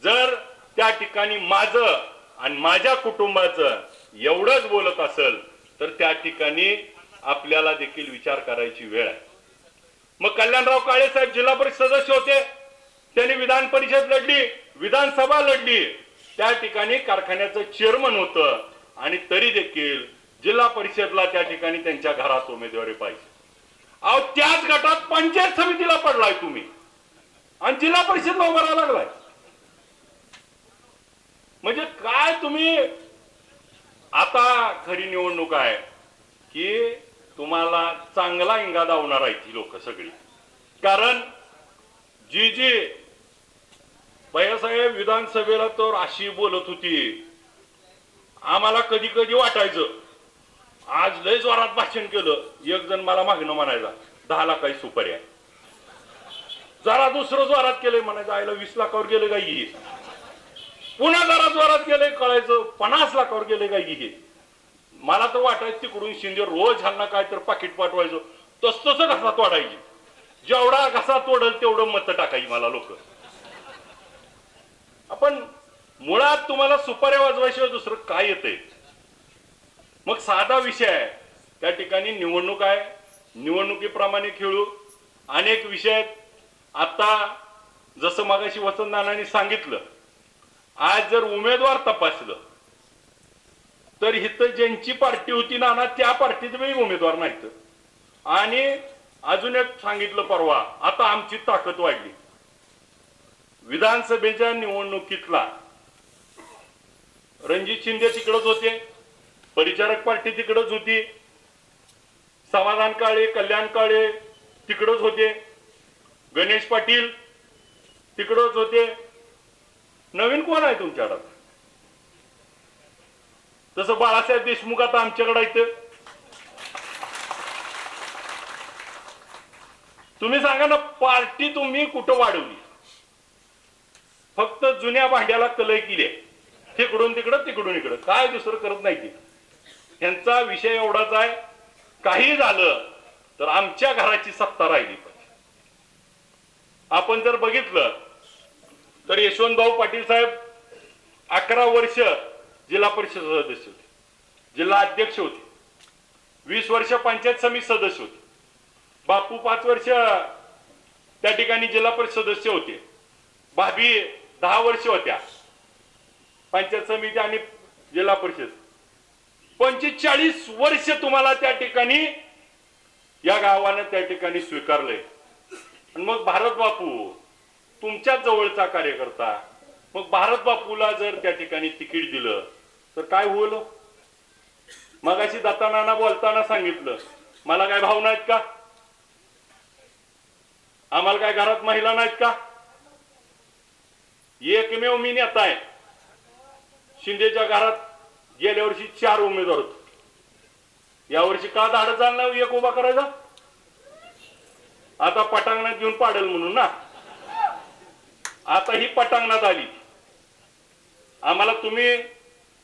जर त्या ठिकाणी माझं आणि माझ्या कुटुंबाचं एवढंच बोलत असेल तर त्या ठिकाणी आपल्याला देखील विचार करायची वेळ आहे. मग कल्याणराव काळे साहेब जिल्हा परिषद सदस्य होते, त्यांनी विधान परिषद लढली, विधानसभा लढली, त्या ठिकाणी कारखान्याचं चेअरमन होतं आणि तरी देखील जिल्हा परिषदला त्या ठिकाणी त्यांच्या घरात उमेदवारी पाहिजे. अहो त्याच गटात पंचायत समितीला पडलाय तुम्ही आणि जिल्हा परिषदला उभा राहायला लागलाय. म्हणजे काय तुम्ही आता खरी निवडणूक आहे की तुम्हाला चांगला इंगा दावणार आहे ती लोक सगळी. कारण जी भैयासाहेब विधानसभेला तर अशी बोलत होती, आम्हाला कधी कधी वाटायचं आज लय जोरात भाषण केलं. एक जण मला मागणं म्हणायचा 10 लाखाची सुपारी आहे, जरा दुसरं जोरात केलंय म्हणायचं आईला 20 लाखावर गेले का ही, पुन्हा जरा जोरात गेले कळायचं 50 लाखावर गेले का ही. मला तर वाटायचं तिकडून शिंदे रोज ह्यांना काय तर पाकिट पाठवायचं, तसं घसा तोडायची, जेवढा घसा तोडल तेवढं मत टाकायची मला लोक. आपण मुळात तुम्हाला सुपाऱ्या वाजवायशिवाय दुसरं काय येतंय? मग साधा विषय आहे, त्या ठिकाणी निवडणूक आहे, निवडणुकीप्रमाणे खेळू. अनेक विषय आहेत. आता जसं मगाशी वसंतदानांनी सांगितलं, आज जर उमेदवार तपासलं तर इथं ज्यांची पार्टी होती ना त्या पार्टीत उमेदवार नाहीत. आणि अजून एक सांगितलं परवा, आता आमची ताकद वाढली. विधानसभेच्या निवडणुकीतला रणजित शिंदे तिकडच होते, परिचारक पार्टी तिकडच होती, समाधान काळे, कल्याण काळे तिकडच होते, गणेश पाटील तिकडच होते. नवीन कोण आहे तुमच्याकडे? तसं बाळासाहेब देशमुख आता आमच्याकडे येतं. तुम्ही सांगा ना, पार्टी तुम्ही कुठं वाढवली? फक्त जुन्या भांड्याला कलई केली, तिकडून तिकडं तिकडून इकडं, काय दुसरं करत नाही. यांचा विषय एवढाच आहे, काही झालं तर आमच्या घराची सत्ता राहिली पाहिजे. आपण जर बघितलं तर यशवंतभाऊ पाटील साहेब 11 वर्ष जिल्हा परिषद सदस्य होते, जिल्हा अध्यक्ष होते, 20 वर्ष पंचायत समिती सदस्य होते. बापू 5 वर्ष त्या ठिकाणी जिल्हा परिषद सदस्य होते. भाभी 10 वर्ष होत्या पंचायत समिती आणि जिल्हा परिषद. 45 वर्ष तुम्हाला त्या ठिकाणी या गावानं त्या ठिकाणी स्वीकारलंय. आणि मग भारत बापू तुमच्या जवळचा कार्यकर्ता, मग भारत बापूला जर त्या ठिकाणी तिकीट दिलं तर काय होईल? मगाशी दत्तानाना बोलताना सांगितलं, मला काय भाव नाहीत का? आम्हाला काय घरात महिला नाहीत का? एकमेव मी नेता आहे. शिंदेच्या घरात गेल्या वर्षी 4 उमेदवार होते. यावर्षी का धाडस झालं नाही एक उभा करायचा? आता पटांगणात घेऊन पाडेल म्हणून ना. आता ही पटांगणात आली. आम्हाला तुम्ही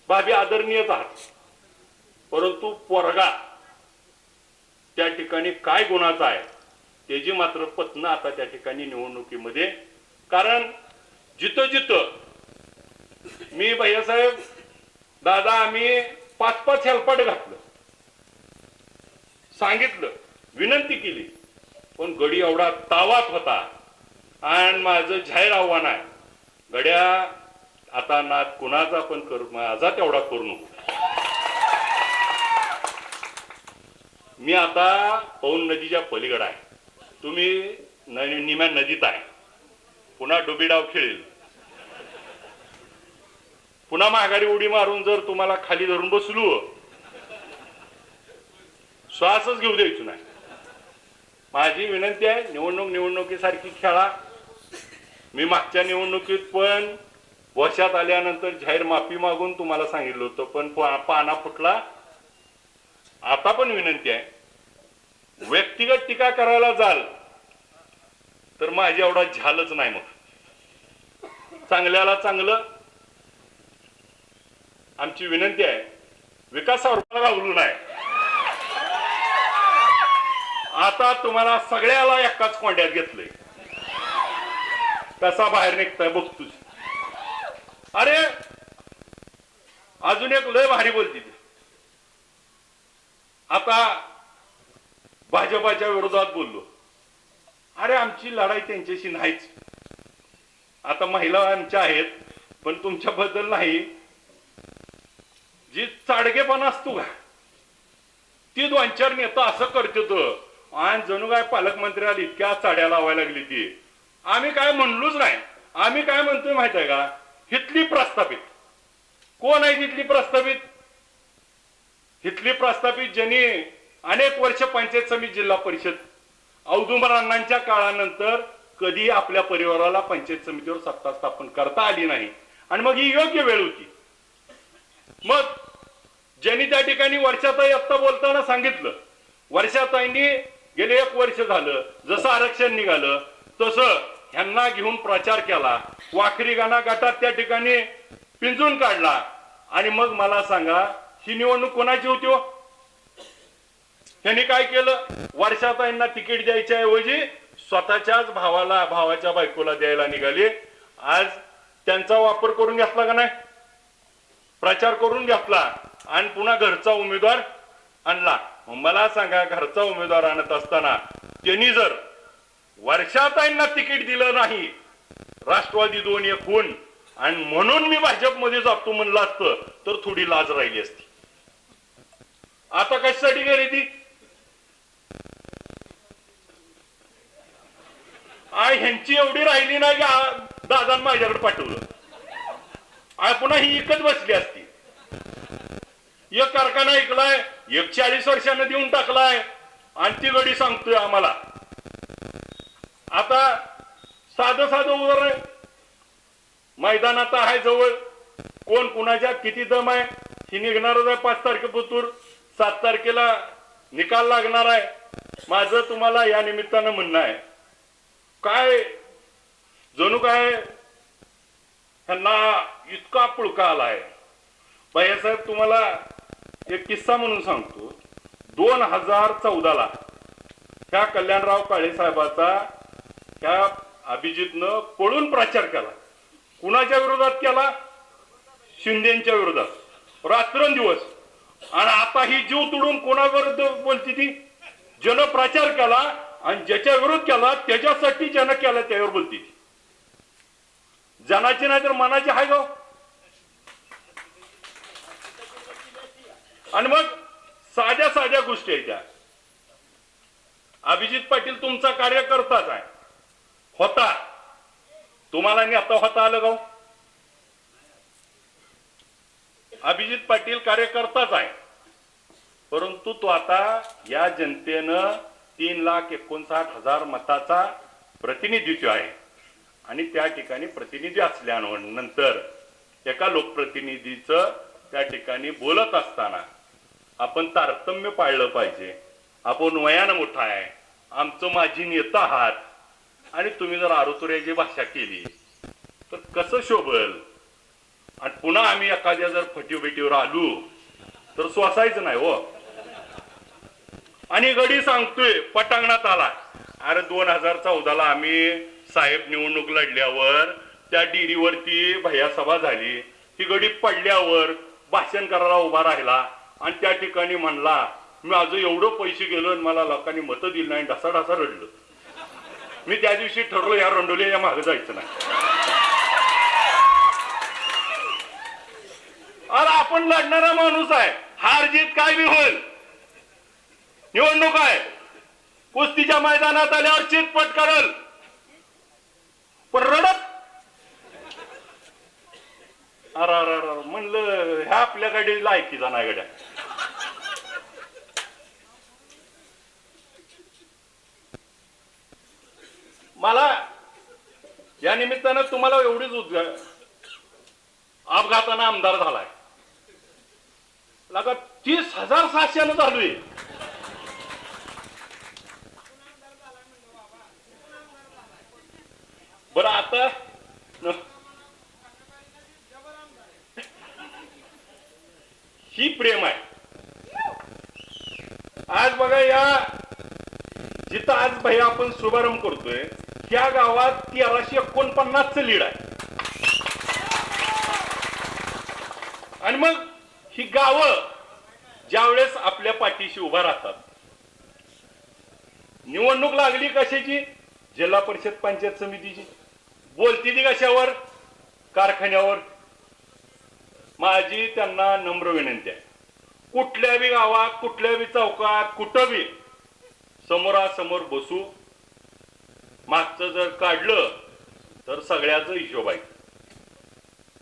भाभी आदरणीयच आहात, परंतु पोरगा त्या ठिकाणी काय गुणाचा आहे त्याची मात्र पत्न आता त्या ठिकाणी निवडणुकीमध्ये. कारण जिथं जिथं मी भैयासाहेब दादा आम्ही 5-5 हेलपाट घातलं, सांगितलं, विनंती केली, पण गडी एवढा तावात होता. आणि माझं जाहीर आव्हान आहे, गड्या आता नाद कुणाचा पण करू, माझा तेवढा करू नको. मी आता पौन नदीच्या पलीकडे आहे, तुम्ही निम्या नदीत आहे. पुन्हा डोबीडाव खेळेल, पुन्हा माघारी उडी मारून जर तुम्हाला खाली धरून बसलो, श्वासच घेऊ द्यायचो नाही. माझी विनंती आहे, निवडणुकीसारखी खेळा. मी मागच्या निवडणुकीत पण वर्षात आल्यानंतर जाहीर माफी मागून तुम्हाला सांगितलं होतं, पण पाना फुटला. आता पण विनंती आहे, व्यक्तिगत टीका करायला जाल तर माझी एवढा झालच नाही. मग चांगल्याला चांगलं. आमची विनंती आहे, विकासावर गावलू नाही. आता तुम्हाला सगळ्याला एकाच कोंड्यात घेतलंय, कसा बाहेर निघताय बघतोच. अरे अजून एक लय भारी बोलती, आता भाजपाच्या विरोधात बोललो. अरे आमची लढाई त्यांच्याशी नाहीच. आता महिला आमच्या आहेत, पण तुमच्याबद्दल नाही. जी चाडगेपणा असतो का, ती 2-4 नेता असं करते आणि जणू काय पालकमंत्र्याला इतक्या चाड्या लावायला लागली. ती आम्ही काय म्हणलोच नाही. आम्ही काय म्हणतोय माहित आहे का, हितली प्रस्थापित कोण आहे? हितली प्रस्थापित, हितली प्रस्थापित ज्यांनी अनेक वर्ष पंचायत समिती जिल्हा परिषद, औदुंबरांच्या काळानंतर कधी आपल्या परिवाराला पंचायत समितीवर सत्ता स्थापन करता आली नाही. आणि मग ही योग्य वेळ होती. मग ज्यांनी त्या ठिकाणी वर्षाताई आत्ता बोलताना सांगितलं, वर्षाताईंनी गेले 1 वर्ष झालं जसं आरक्षण निघालं तसं ह्यांना घेऊन प्रचार केला, वाखरी गाणा गटात त्या ठिकाणी पिंजून काढला. आणि मग मला सांगा, ही निवडणूक कोणाची होती? त्यांनी काय केलं? वर्षाताईंना तिकीट द्यायच्या ऐवजी स्वतःच्याच भावाच्या बायकोला द्यायला निघाले. आज त्यांचा वापर करून घेतला का नाही? प्रचार करून घेतला आणि पुन्हा घरचा उमेदवार आणला. मला सांगा, घरचा उमेदवार आणत असताना त्यांनी जर वर्षाताईंना तिकीट दिलं नाही, राष्ट्रवादी 2-1 होऊन, आणि म्हणून मी भाजपमध्ये जातो म्हणलं असतं तर थोडी लाज राहिली असती. आता कशासाठी गेली ती? ह्यांची एवढी राहिली नाही की दादांनी माझ्याकडे पाठवलं. पुन्हा ही इकत बसली असती. एक कारखाना ऐकलाय 40 वर्षांना देऊन टाकलाय आणि ती गडी सांगतोय आम्हाला. आता साधं उदाहरण, मैदानात आहे जवळ, कोण कुणाच्या किती दम आहे ही निघणारच आहे 5 तारखेपासून 7 तारखेला निकाल लागणार आहे. माझं तुम्हाला या निमित्तानं म्हणणं आहे, काय जणू काय ह्यांना इतका पुळका आलाय. भैयासाहेब तुम्हाला एक किस्सा म्हणून सांगतो. 2014ला ह्या कल्याणराव काळे साहेबाचा ह्या अभिजितनं पळून प्रचार केला. कुणाच्या विरोधात केला? शिंदेच्या विरोधात रात्रंदिवस. आणि आता ही जीव तोडून कोणाविरुद्ध बोलती ती? जन प्रचार केला आणि ज्याच्या विरोध केला त्याच्यासाठी जन केला त्यावर बोलती ती. जनाची नाही तर मनाची हाय गाव. आणि मग साध्या साध्या गोष्टी आहेत त्या. अभिजित पाटील तुमचा कार्यकर्ताच आहे, होता. तुम्हाला नाही आता होता आलं गाव. अभिजित पाटील कार्यकर्ताच आहे, परंतु तो आता या जनतेनं 3,59,000 मताचा प्रतिनिधित्व आहे. आणि त्या ठिकाणी प्रतिनिधी असल्यानंतर एका लोकप्रतिनिधीचं त्या ठिकाणी बोलत असताना आपण तारतम्य पाळलं पाहिजे. आपण वयानं मोठा आहे, आमचं माझी नेता आहात, आणि तुम्ही जर आरोतुऱ्याची भाषा केली तर कसं शोभल. आणि पुन्हा आम्ही एखाद्या जर फटीबेटीवर आलो तर सोसायचं नाही हो. आणि गडी सांगतोय पटांगणात आला. अरे 2014ला आम्ही साहेब निवडणूक लढल्यावर त्या डेअरीवरती भैया सभा झाली. ही गडी पडल्यावर भाषण करायला उभा राहिला आणि त्या ठिकाणी म्हणला, माझं एवढं पैसे गेलो आणि मला लोकांनी मतं दिली नाही, ढसाढसा रडलं. मी त्या दिवशी ठरलो या रंडोली या मागे जायचं नाही. अरे आपण लढणारा माणूस आहे, हार जीत काय बी होईल. निवडणूक आहे, कुस्तीच्या मैदानात आल्यावर चितपट करल, पण रडत. अरे म्हणलं ह्या आपल्याकडे लायकीचा नाही गड्या. मला या निमित्तानं तुम्हाला एवढीच अपघातानं आमदार झालाय लगा 30,700 चालू आहे. बरं आता ही प्रेम आहे. आज बघा या जिथं आज भैया आपण शुभारंभ करतोय त्या गावात 1349चं लीड आहे. आणि मग ही गावं ज्यावेळेस आपल्या पाठीशी उभा राहतात. निवडणूक लागली कशाची? जिल्हा परिषद पंचायत समितीची. बोलती ती कशावर? कारखान्यावर. माझी त्यांना नम्र विनंती आहे, कुठल्या बी गावात कुठल्या बी चौकात कुठं बी समोरासमोर बसू. मागचं जर काढलं तर सगळ्याचा हिशोब आहे.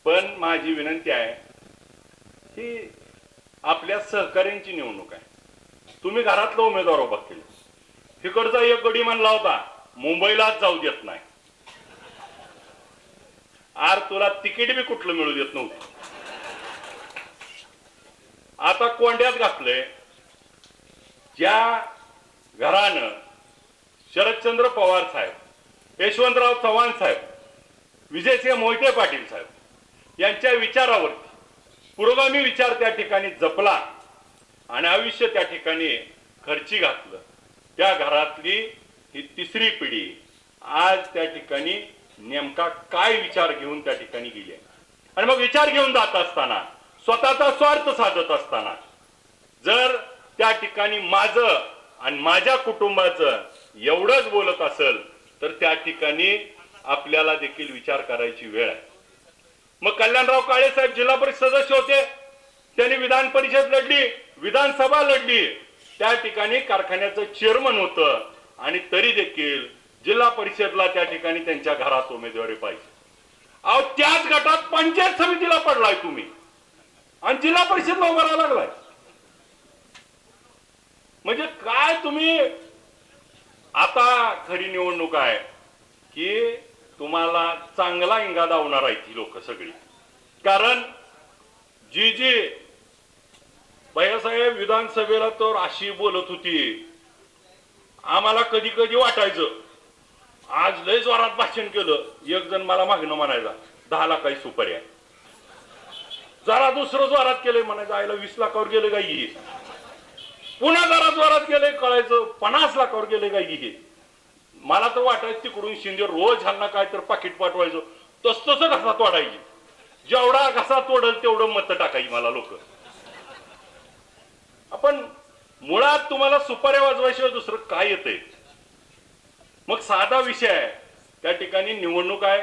पण माझी विनंती आहे की आपल्या सहकार्यांची निवडणूक आहे. तुम्ही घरातला उमेदवार उभा केला. तिकडचा एक गडी म्हणला होता मुंबईलाच जाऊ देत नाही. आर तुला तिकीट बी कुठलं मिळू देत नव्हतं. आता कोंड्यात घातलंय. ज्या घरानं शरदचंद्र पवार साहेब, यशवंतराव चव्हाण साहेब, विजयसिंह मोहिते पाटील साहेब यांच्या विचारावरती पुरोगामी विचार त्या ठिकाणी जपला आणि आयुष्य त्या ठिकाणी खर्ची घातलं, त्या घरातली ही तिसरी पिढी आज त्या ठिकाणी नेमका काय विचार घेऊन त्या ठिकाणी गेली. आणि मग विचार घेऊन जात असताना स्वतःचा स्वार्थ साधत असताना जर त्या ठिकाणी माझं आणि माझ्या कुटुंबाचं एवढंच बोलत असेल तर त्या ठिकाणी आपल्याला देखील विचार करायची वेळ आहे. मग कल्याणराव काळे साहेब जिल्हा परिषद सदस्य होते. त्यांनी विधान परिषद लढली, विधानसभा लढली, त्या ठिकाणी कारखान्याचं चेअरमन होतं आणि तरी देखील जिल्हा परिषदला त्या ठिकाणी त्यांच्या घरात उमेदवारी पाहिजे. अहो त्याच गटात पंचायत समितीला पडलाय तुम्ही आणि जिल्हा परिषदला उभा राहायला लागलाय. म्हणजे काय तुम्ही. आता खरी निवडणूक आहे की तुम्हाला चांगला इंगा दावणार आहेत ही लोक सगळी. कारण जी जी भैयासाहेब विधानसभेला तर अशी बोलत होती, आम्हाला कधी कधी वाटायचं आज लय जोरात भाषण केलं. एक जण मला मागणं म्हणायचा 10 लाखाची सुपारी आहे. जरा दुसरं जोरात केलंय म्हणायचं आईला 20 लाखावर गेलं काय घे. पुन्हा जरा जोरात गेलंय कळायचं 50 लाखावर गेले काय घे. मला तर वाटायचं तिकडून शिंदे रोज ह्यांना काय तर पाकिट पाठवायचं, तसं घसा तोडायची. जेवढा घसा तोडल तेवढं मत टाकायची मला लोक. आपण मुळात तुम्हाला सुपाऱ्या वाजवायशिवाय दुसरं काय येतंय. मग साधा विषय आहे, त्या ठिकाणी निवडणूक आहे,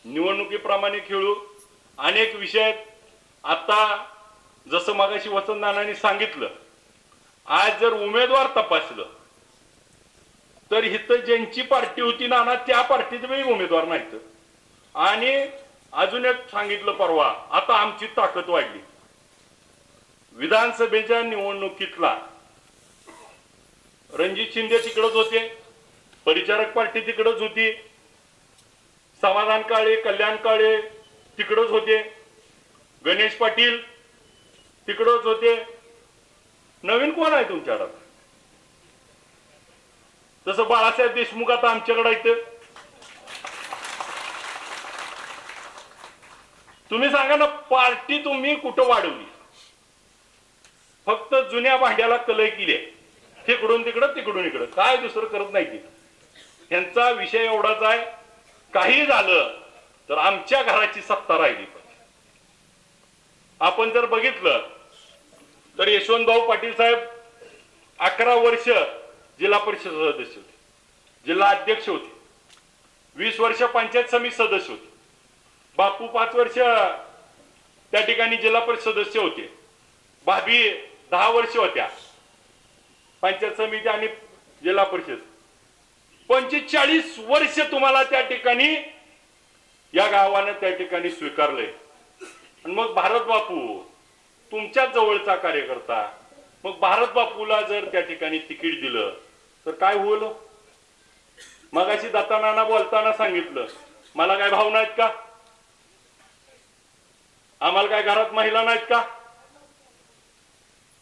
निवडणुकीप्रमाणे खेळू. अनेक विषय आहेत. आता जसं मगाशी वसंतदानांनी सांगितलं, आज जर उमेदवार तपासलं तर इथं ज्यांची पार्टी होती ना त्या पार्टीत उमेदवार नाहीत. आणि अजून एक सांगितलं परवा, आता आमची ताकद वाढली. विधानसभेच्या निवडणुकीतला रणजित शिंदे तिकडच होते, परिचारक पार्टी तिकडच होती, समाधान काळे, कल्याण काळे तिकडच होते, गणेश पाटील तिकडच होते. नवीन कोण आहे तुमच्याकडे? तसं बाळासाहेब देशमुख आता आमच्याकडे आहेत. तुम्ही सांगा ना, पार्टी तुम्ही कुठं वाढवली? फक्त जुन्या भांड्याला कलई केली, तिकडून तिकडं तिकडून इकडं, काय दुसरं करत नाही ती. यांचा विषय एवढाच आहे, काही झालं तर आमच्या घराची सत्ता राहिली पाहिजे. आपण जर बघितलं तर यशवंतभाऊ पाटील साहेब 11 वर्ष जिल्हा परिषद सदस्य होते, जिल्हा अध्यक्ष होते, 20 वर्ष पंचायत समिती सदस्य होते. बापू 5 वर्ष त्या ठिकाणी जिल्हा परिषद सदस्य होते. भाभी 10 वर्ष होत्या पंचायत समिती आणि जिल्हा परिषद. 45 वर्ष तुम्हाला त्या ठिकाणी या गावानं त्या ठिकाणी स्वीकारलंय. आणि मग भारत बापू तुमच्या जवळचा कार्यकर्ता, मग भारत बापूला जर त्या ठिकाणी तिकीट दिलं तर काय होईल? मगाशी दत्तानाना बोलताना सांगितलं, मला काय भाव नाहीत का? आम्हाला काय घरात महिला नाहीत का?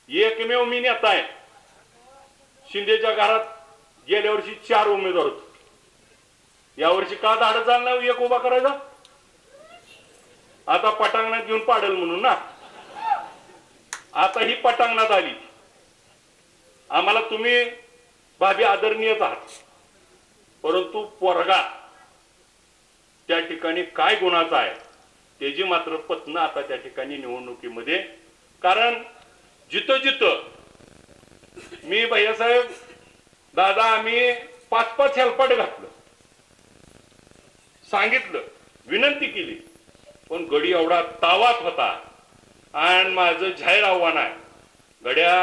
एकमेव मी नेता आहे. शिंदेच्या घरात गेल्या वर्षी 4 उमेदवार होते. यावर्षी का धाडं चालणार एक उभा करायचा? आता पटांगणात घेऊन पाडेल म्हणून ना. आता ही पटांगणात आली. आम्हाला तुम्ही भाभी आदरणीयच आहात, परंतु पोरगा त्या ठिकाणी काय गुणाचा आहे त्याची मात्र पत्न आता त्या ठिकाणी निवडणुकीमध्ये. कारण जिथं जिथं मी भैयासाहेब दादा आम्ही 5-5 हेलपाट घातलं, सांगितलं, विनंती केली, पण गडी एवढा तावात होता. आणि माझं जाहीर आव्हान आहे, गड्या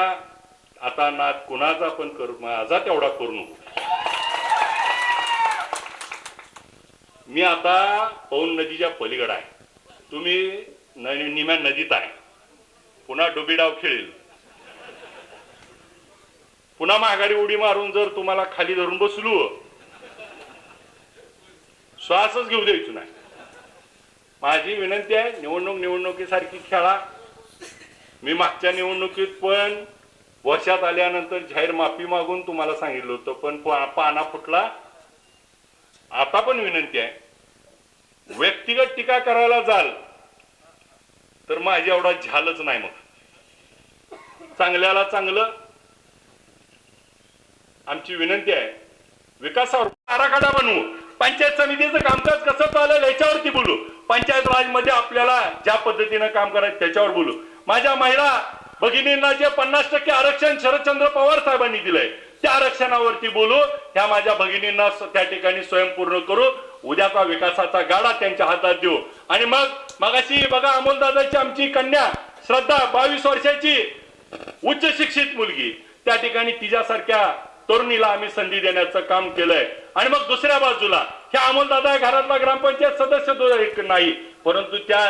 आता नाद कुणाचा पण करू, माझा तेवढा करू नको. मी आता पौन नदीच्या पलीकडे आहे, तुम्ही निम्या नदीत आहे. पुन्हा डुबीडाव खेळेल, पुन्हा माघारी उडी मारून जर तुम्हाला खाली धरून बसलो, श्वासच घेऊ द्यायचो नाही. माझी विनंती आहे, निवडणुकीसारखी खेळा. मी मागच्या निवडणुकीत पण वर्षात आल्यानंतर जाहीर माफी मागून तुम्हाला सांगितलं होतं, पण पाना फुटला. आता पण विनंती आहे, व्यक्तिगत टीका करायला जाल तर माझी एवढा झालच नाही. मग चांगल्याला चांगलं. आमची विनंती आहे, विकासावर आराखडा बनवू. पंचायत समितीचं कामकाज कसं चालेल याच्यावरती बोलू. पंचायत राज मध्ये आपल्याला ज्या पद्धतीनं काम करायचं त्याच्यावर बोलू. माझ्या महिला भगिनींना जे 50% आरक्षण शरदचंद्र पवार साहेबांनी दिलंय त्या आरक्षणावरती बोलू. ह्या माझ्या भगिनींना त्या ठिकाणी स्वयंपूर्ण करू. उद्याचा विकासाचा गाडा त्यांच्या हातात देऊ. आणि मगाशी बघा, अमोलदादाची आमची कन्या श्रद्धा 22 वर्षाची उच्च शिक्षित मुलगी, त्या ठिकाणी तिच्यासारख्या तरुणीला आम्ही संधी देण्याचं काम केलंय. आणि मग दुसऱ्या बाजूला ह्या अमोलदादा घरातला ग्रामपंचायत सदस्य नाही, परंतु त्या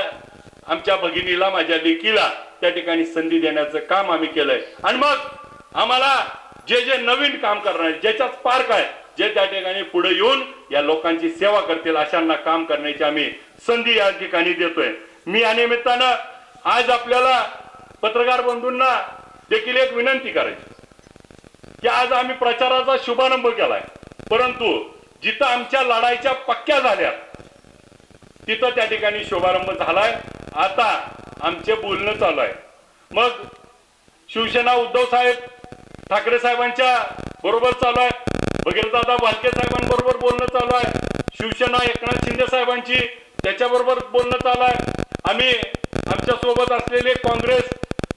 आमच्या भगिनीला, माझ्या लेकीला त्या ठिकाणी संधी देण्याचं काम आम्ही केलंय. आणि मग आम्हाला जे जे नवीन काम करणार, ज्याच्यात स्पार्क आहे, जे त्या ठिकाणी पुढे येऊन या लोकांची सेवा करतील अशांना काम करण्याची आम्ही संधी या ठिकाणी देतोय. मी या निमित्तानं आज आपल्याला पत्रकार बंधूंना देखील एक विनंती करायची की आज आम्ही प्रचाराचा शुभारंभ केलाय, परंतु जिथं आमच्या लढाईच्या पक्क्या झाल्या तिथं त्या ठिकाणी शुभारंभ झालाय. आता आमचे बोलणं चालू आहे. मग शिवसेना उद्धव साहेब ठाकरे साहेबांच्या बरोबर चालू आहे, भगीरथदादा भालके साहेबांबरोबर बोलणं चालू आहे, शिवसेना एकनाथ शिंदे साहेबांची त्याच्याबरोबर बोलणं चालू आहे. आम्ही आमच्या सोबत असलेले काँग्रेस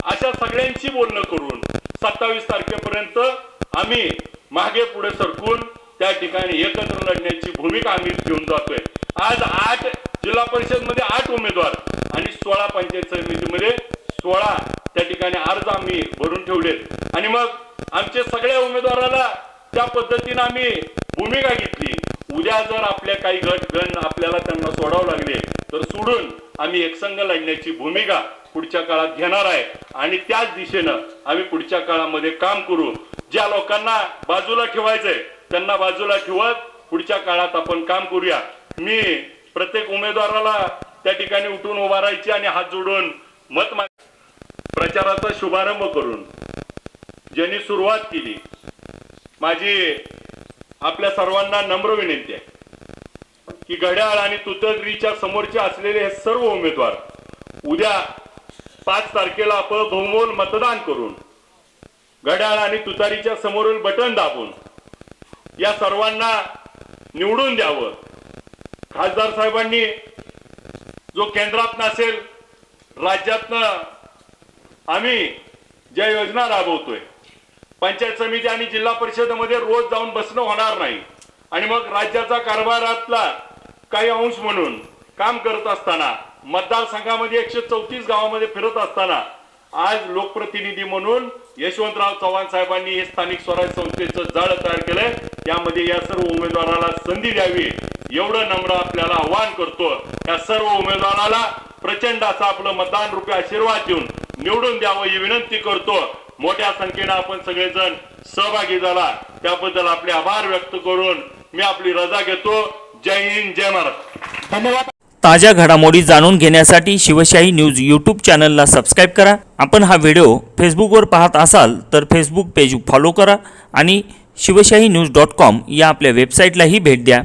अशा सगळ्यांशी बोलणं करून 27 तारखेपर्यंत आम्ही मागे पुढे सरकून त्या ठिकाणी एकत्र लढण्याची भूमिका आम्ही घेऊन जातोय. आज 8 जिल्हा परिषद मध्ये 8 उमेदवार आणि 16 पंचायत समितीमध्ये 16 त्या ठिकाणी अर्ज आम्ही भरून ठेवलेत आणि मग आमच्या सगळ्या उमेदवाराला त्या पद्धतीने आम्ही भूमिका घेतली. उद्या जर आपल्या काही गण आपल्याला त्यांना सोडावं लागले तर सोडून आम्ही एकसंघ लढण्याची भूमिका पुढच्या काळात घेणार आहे आणि त्याच दिशेनं आम्ही पुढच्या काळामध्ये काम करू. ज्या लोकांना बाजूला ठेवायचंय त्यांना बाजूला ठेवत पुढच्या काळात आपण काम करूया. मी प्रत्येक उमेदवाराला त्या ठिकाणी उठून उभा राहायची आणि हात जोडून मत प्रचाराचा शुभारंभ करून ज्यांनी सुरुवात केली, माझी आपल्या सर्वांना नम्र विनंती आहे की घड्याळ आणि तुतडीच्या समोरचे असलेले हे सर्व उमेदवार उद्या 5 तारखेला आपण बहुमोल मतदान करून घड्याळ आणि तुतारीच्या समोरील बटन दाबून या सर्वांना निवडून द्यावं. खासदार साहेबांनी जो केंद्रात नसेल राज्यातनं आम्ही ज्या योजना राबवतोय, पंचायत समिती आणि जिल्हा परिषदेमध्ये रोज जाऊन बसणं होणार नाही आणि मग राज्याचा कारभारातला काही अंश म्हणून काम करत असताना मतदारसंघामध्ये 134 गावामध्ये फिरत असताना आज लोकप्रतिनिधी म्हणून यशवंतराव चव्हाण साहेबांनी हे स्थानिक स्वराज्य संस्थेचं जाळं तयार केलंय. यामध्ये या सर्व उमेदवाराला संधी द्यावी एवढं नम्र आपल्याला आवाहन करतो. या सर्व उमेदवाराला प्रचंड असा आपलं मतदान रूपी आशीर्वाद देऊन निवडून द्यावं ही विनंती करतो. मोठ्या संख्येने आपण सगळेजण सहभागी झाला त्याबद्दल आपले आभार व्यक्त करून मी आपली रजा घेतो. जय हिंद, जय महाराष्ट्र. धन्यवाद. ताज्या घडामोडी जाणून घेण्यासाठी शिवशाही न्यूज यूट्यूब चॅनलला सबस्क्राईब करा. आपण हा व्हिडिओ फेसबुकवर पाहत असाल तर फेसबुक पेज फॉलो करा आणि शिवशाही न्यूज.com या आपल्या वेबसाईटलाही भेट द्या.